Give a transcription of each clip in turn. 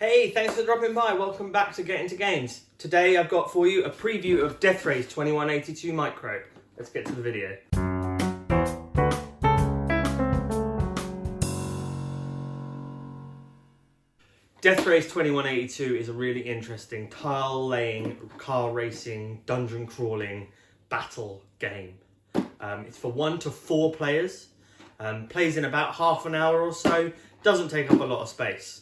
Hey, thanks for dropping by. Welcome back to Get Into Games. Today I've got for you a preview of Death Race 2182 Micro. Let's get to the video. Death Race 2182 is a really interesting tile laying, car racing, dungeon crawling, battle game. It's for 1 to 4 players, plays in about half an hour or so, doesn't take up a lot of space.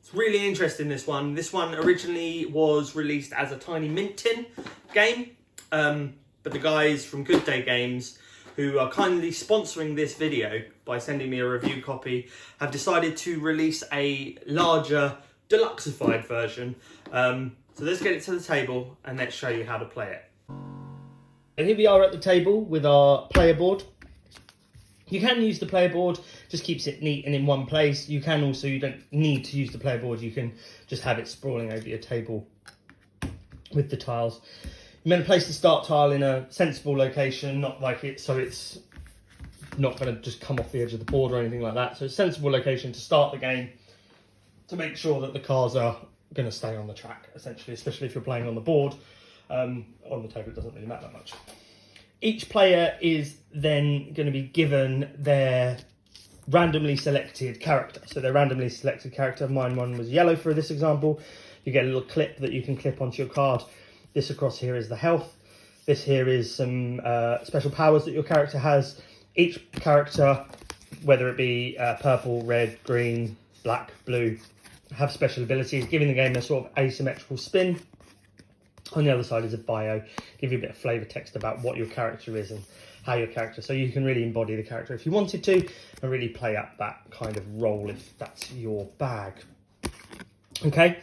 It's really interesting, this one. This one originally was released as a tiny mint tin game, but the guys from Good Day Games, who are kindly sponsoring this video by sending me a review copy, have decided to release a larger, deluxeified version. So let's get it to the table and let's show you how to play it. And here we are at the table with our player board. You can use the player board, just keeps it neat and in one place. You can also, you don't need to use the player board, you can just have it sprawling over your table with the tiles. You meant to place the start tile in a sensible location, not like it, so it's not going to just come off the edge of the board or anything like that. So it's a sensible location to start the game, to make sure that the cars are going to stay on the track, essentially, especially if you're playing on the board. On the table, it doesn't really matter much. Each player is then going to be given their randomly selected character. So their randomly selected character, mine one was yellow for this example. You get a little clip that you can clip onto your card. This across here is the health. This here is some special powers that your character has. Each character, whether it be purple, red, green, black, blue, have special abilities, giving the game a sort of asymmetrical spin. On the other side is a bio, give you a bit of flavour text about what your character is and how your character, so you can really embody the character if you wanted to and really play up that kind of role if that's your bag. Okay,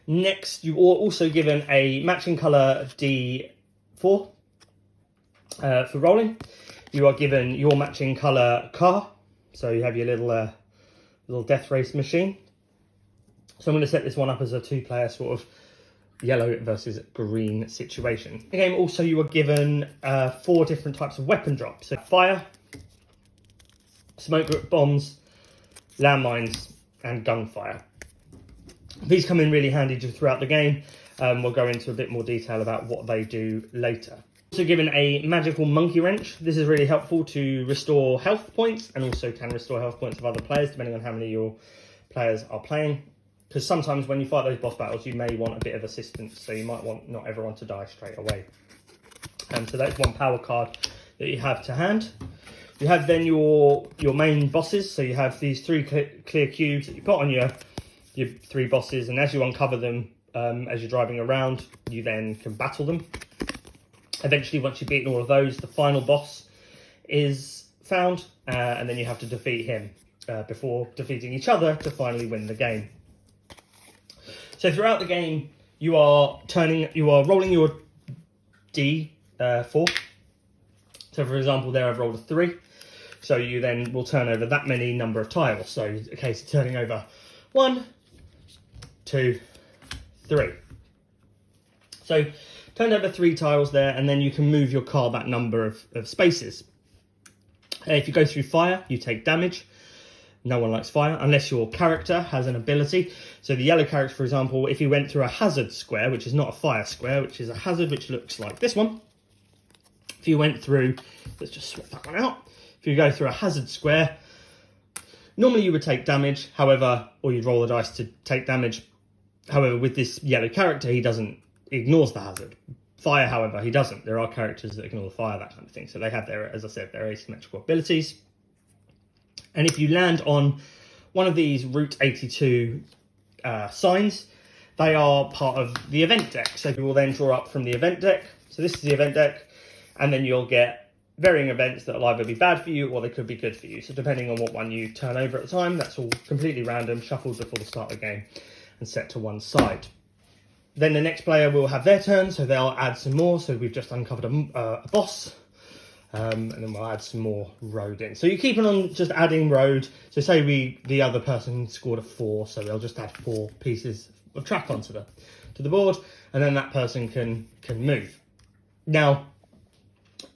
next you are also given a matching colour D4 for rolling. You are given your matching colour car, so you have your little death race machine. So I'm going to set this one up as a 2-player sort of yellow versus green situation. In the game also you are given 4 different types of weapon drops. So fire, smoke bombs, landmines and gunfire. These come in really handy throughout the game. We'll go into a bit more detail about what they do later. Also given a magical monkey wrench. This is really helpful to restore health points and also can restore health points of other players depending on how many your players are playing. Because sometimes when you fight those boss battles, you may want a bit of assistance, so you might want not everyone to die straight away. So that's one power card that you have to hand. You have then your main bosses, so you have these 3 clear cubes that you put on your 3 bosses, and as you uncover them, as you're driving around, you then can battle them. Eventually, once you've beaten all of those, the final boss is found, and then you have to defeat him before defeating each other to finally win the game. So throughout the game, you are rolling your D4. So for example, there I've rolled a 3. So you then will turn over that many number of tiles. So it's a case of turning over 1, 2, 3. So turn over 3 tiles there, and then you can move your car that number of spaces. If you go through fire, you take damage. No one likes fire unless your character has an ability. So the yellow character, for example, if he went through a hazard square, which is not a fire square, which is a hazard which looks like this one. If you went through, let's just swap that one out. If you go through a hazard square, normally you would take damage, however, or you'd roll the dice to take damage. However, with this yellow character, he ignores the hazard. Fire, however, he doesn't. There are characters that ignore the fire, that kind of thing. So they have their, as I said, their asymmetrical abilities. And if you land on one of these Route 82 signs, they are part of the event deck. So you will then draw up from the event deck. So this is the event deck, and then you'll get varying events that will either be bad for you or they could be good for you. So depending on what one you turn over at the time, that's all completely random, shuffled before the start of the game and set to one side. Then the next player will have their turn, so they'll add some more. So we've just uncovered a boss. And then we'll add some more road in. So you keep on just adding road. So say the other person scored a 4, so they'll just add 4 pieces of track onto the board, and then that person can move. Now,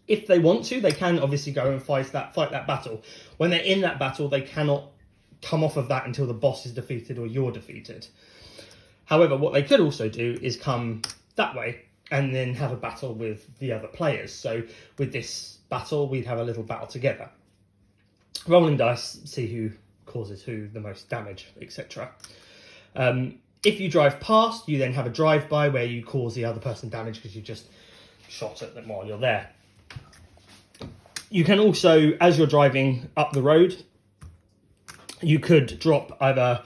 if they want to, they can obviously go and fight that battle. When they're in that battle, they cannot come off of that until the boss is defeated or you're defeated. However, what they could also do is come that way and then have a battle with the other players. So with this battle, we'd have a little battle together. Rolling dice, see who causes who the most damage, etc. If you drive past, you then have a drive-by where you cause the other person damage because you just shot at them while you're there. You can also, as you're driving up the road, you could drop either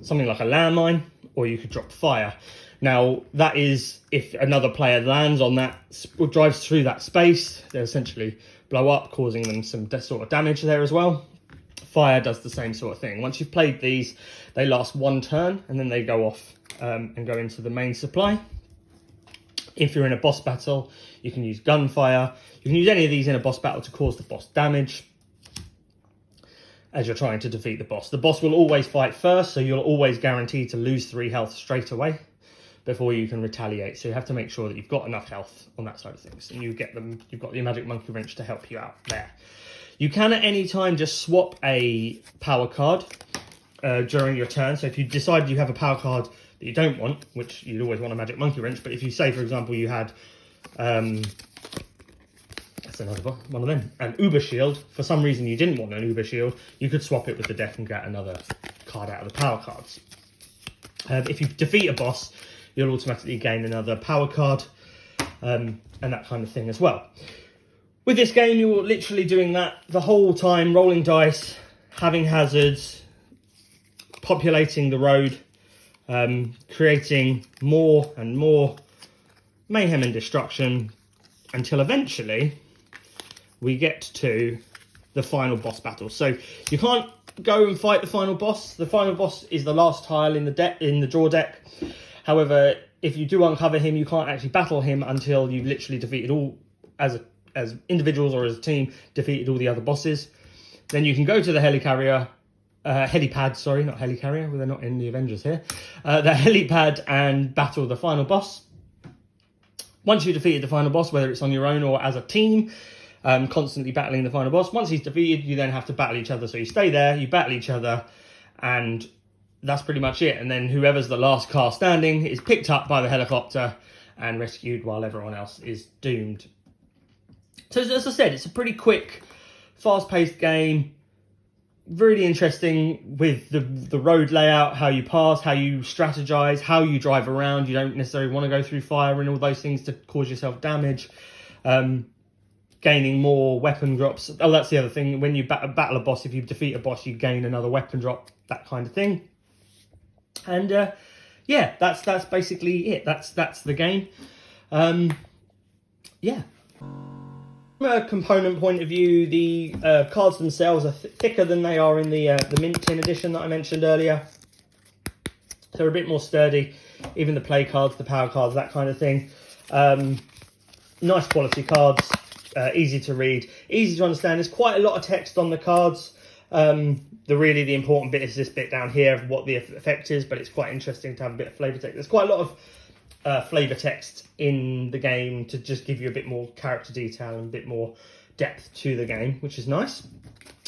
something like a landmine or you could drop fire. Now, that is if another player lands on that, or drives through that space, they essentially blow up, causing them some sort of damage there as well. Fire does the same sort of thing. Once you've played these, they last one turn and then they go off and go into the main supply. If you're in a boss battle, you can use gunfire. You can use any of these in a boss battle to cause the boss damage as you're trying to defeat the boss. The boss will always fight first, so you'll always guarantee to lose 3 health straight away before you can retaliate. So you have to make sure that you've got enough health on that side of things. And you've got your magic monkey wrench to help you out there. You can at any time just swap a power card during your turn. So if you decide you have a power card that you don't want, which you'd always want a magic monkey wrench, but if you say, for example, you had, that's another one of them, an uber shield, for some reason you didn't want an uber shield, you could swap it with the deck and get another card out of the power cards. If you defeat a boss, you'll automatically gain another power card and that kind of thing as well. With this game, you're literally doing that the whole time, rolling dice, having hazards, populating the road, creating more and more mayhem and destruction until eventually we get to the final boss battle. So you can't go and fight the final boss. The final boss is the last tile in the draw deck. However, if you do uncover him, you can't actually battle him until you've literally defeated all, as individuals or as a team, defeated all the other bosses. Then you can go to the helipad, not helicarrier, they're not in the Avengers here. The helipad and battle the final boss. Once you've defeated the final boss, whether it's on your own or as a team, constantly battling the final boss, once he's defeated, you then have to battle each other. So you stay there, you battle each other, and that's pretty much it. And then whoever's the last car standing is picked up by the helicopter and rescued while everyone else is doomed. So as I said, it's a pretty quick, fast-paced game. Really interesting with the road layout, how you pass, how you strategize, how you drive around. You don't necessarily want to go through fire and all those things to cause yourself damage. Gaining more weapon drops. Oh, that's the other thing. When you battle a boss, if you defeat a boss, you gain another weapon drop, that kind of thing. And yeah, that's basically it. That's the game. Yeah. From a component point of view, the cards themselves are thicker than they are in the mint tin edition that I mentioned earlier. So they're a bit more sturdy. Even the play cards, the power cards, that kind of thing. Nice quality cards, easy to read, easy to understand. There's quite a lot of text on the cards. The important bit is this bit down here of what the effect is, but it's quite interesting to have a bit of flavour text. There's quite a lot of flavour text in the game to just give you a bit more character detail and a bit more depth to the game, which is nice.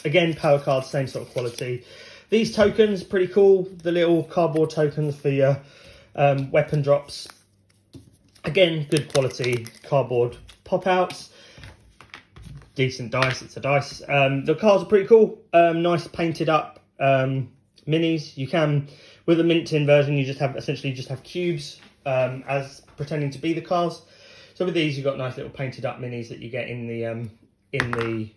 Again, power cards, same sort of quality. These tokens, pretty cool. The little cardboard tokens for your weapon drops. Again, good quality cardboard pop-outs. Decent dice, it's a dice. The cards are pretty cool. Nice painted up minis. You can, with the mint tin version, you essentially just have cubes as pretending to be the cards. So with these, you've got nice little painted up minis that you get in the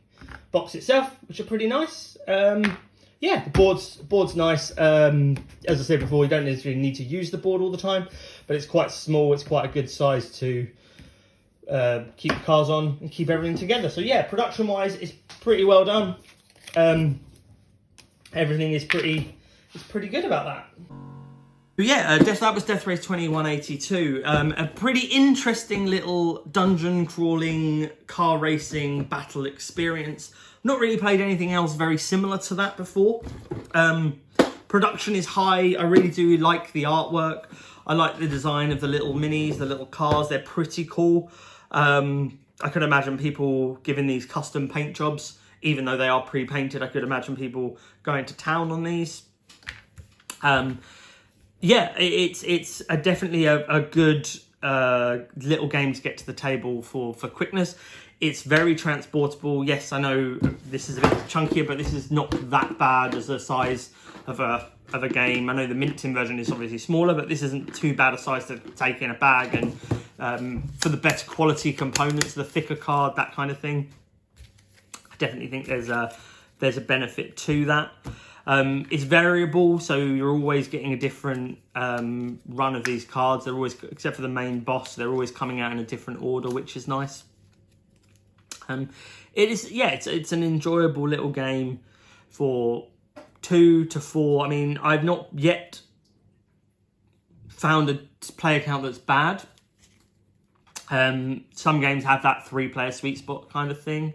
box itself, which are pretty nice. Yeah, the board's nice. As I said before, you don't necessarily need to use the board all the time, but it's quite small. It's quite a good size to keep the cards on and keep everything together. So yeah, production-wise, it's pretty well done. Everything is pretty good about that. Yeah, that was Death Race 2182. A pretty interesting little dungeon crawling, car racing battle experience. Not really played anything else very similar to that before. Production is high. I really do like the artwork. I like the design of the little minis, the little cars. They're pretty cool. I could imagine people giving these custom paint jobs even though they are pre-painted. I could imagine people going to town on these. Yeah, it's definitely a good little game to get to the table for quickness. It's very transportable. Yes, I know this is a bit chunkier, but this is not that bad as a size of a game. I know the mint tin version is obviously smaller, but this isn't too bad a size to take in a bag. And for the better quality components, the thicker card, that kind of thing, I definitely think there's a benefit to that. It's variable, so you're always getting a different run of these cards. They're always, except for the main boss, they're always coming out in a different order, which is nice. It's an enjoyable little game for 2 to 4. I mean, I've not yet found a player count that's bad. Some games have that 3-player sweet spot kind of thing.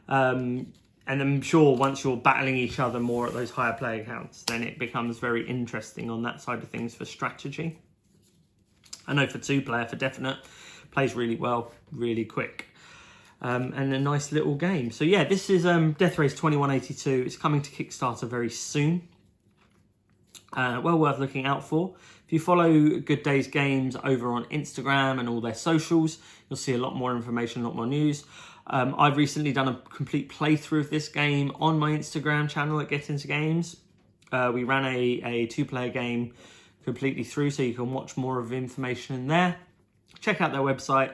And I'm sure once you're battling each other more at those higher player counts, then it becomes very interesting on that side of things for strategy. I know for 2-player, for definite, plays really well, really quick. And a nice little game. So yeah, this is Death Race 2182. It's coming to Kickstarter very soon. Well worth looking out for. If you follow Good Days Games over on Instagram and all their socials, you'll see a lot more information, a lot more news. I've recently done a complete playthrough of this game on my Instagram channel at Get Into Games. We ran a 2-player game completely through, so you can watch more of the information there. Check out their website.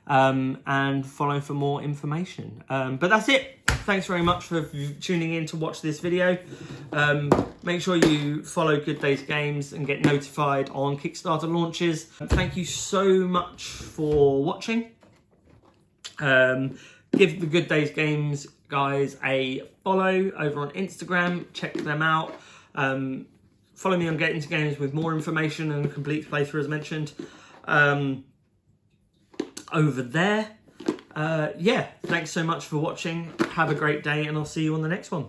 And follow for more information. But that's it. Thanks very much for tuning in to watch this video. Make sure you follow Good Days Games and get notified on Kickstarter launches. Thank you so much for watching. Give the Good Days Games guys a follow over on Instagram. Check them out. Follow me on Get Into Games with more information and a complete playthrough as mentioned. Over there. Yeah, thanks so much for watching. Have a great day, and I'll see you on the next one.